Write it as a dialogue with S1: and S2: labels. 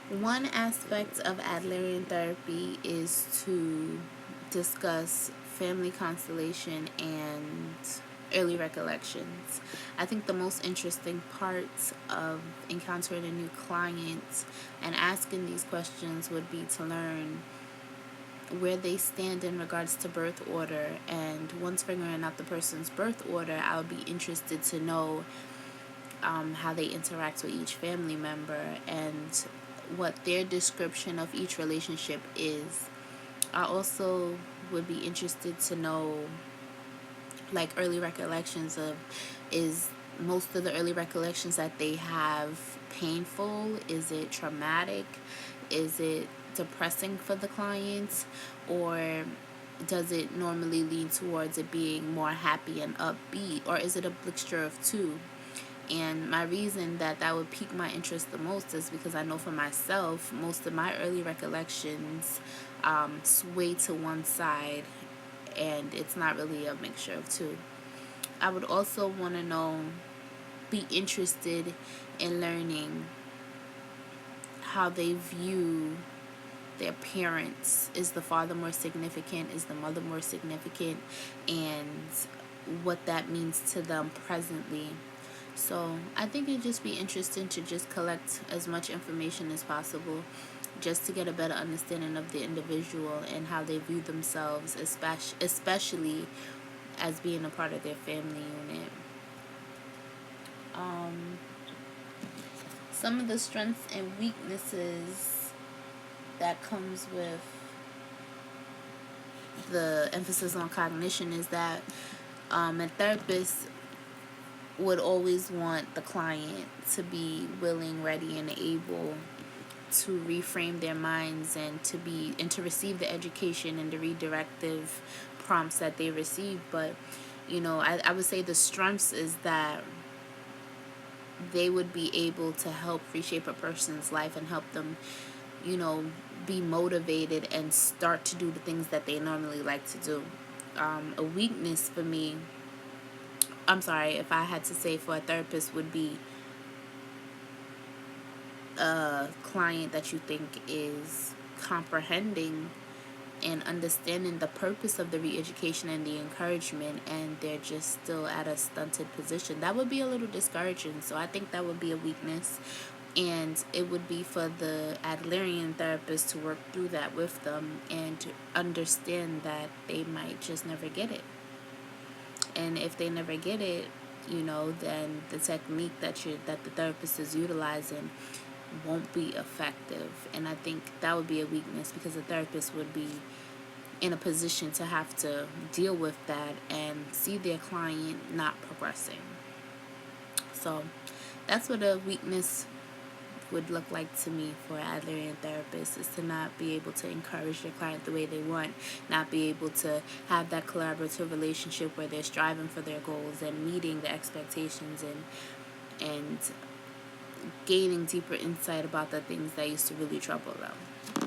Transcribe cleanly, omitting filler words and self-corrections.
S1: One aspect of Adlerian therapy is to discuss family constellation and early recollections. I think the most interesting parts of encountering a new client and asking these questions would be to learn where they stand in regards to birth order. And once figuring out the person's birth order, I would be interested to know how they interact with each family member and what their description of each relationship is. I also would be interested to know, like, early recollections of, is most of the early recollections that they have painful? Is it traumatic? Is it depressing for the clients? Or does it normally lean towards it being more happy and upbeat? Or is it a mixture of two? And my reason that that would pique my interest the most is because I know for myself, most of my early recollections sway to one side, and it's not really a mixture of two. I would also want to know, be interested in learning how they view their parents. Is the father more significant? Is the mother more significant? And what that means to them presently. So I think it'd just be interesting to just collect as much information as possible just to get a better understanding of the individual and how they view themselves, especially as being a part of their family unit. Um, some of the strengths and weaknesses that comes with the emphasis on cognition is that a therapist would always want the client to be willing, ready, and able to reframe their minds and to receive the education and the redirective prompts that they receive. But I would say the strengths is that they would be able to help reshape a person's life and help them, you know, be motivated and start to do the things that they normally like to do. A weakness for me, I'm sorry, if I had to say for a therapist, would be a client that you think is comprehending and understanding the purpose of the re-education and the encouragement, and they're just still at a stunted position. That would be a little discouraging. So I think that would be a weakness, and it would be for the Adlerian therapist to work through that with them and to understand that they might just never get it. And if they never get it, then the technique that the therapist is utilizing won't be effective. And I think that would be a weakness because the therapist would be in a position to have to deal with that and see their client not progressing. So that's what a weakness would look like to me for an Adlerian therapist, is to not be able to encourage their client the way they want, not be able to have that collaborative relationship where they're striving for their goals and meeting the expectations and gaining deeper insight about the things that used to really trouble them.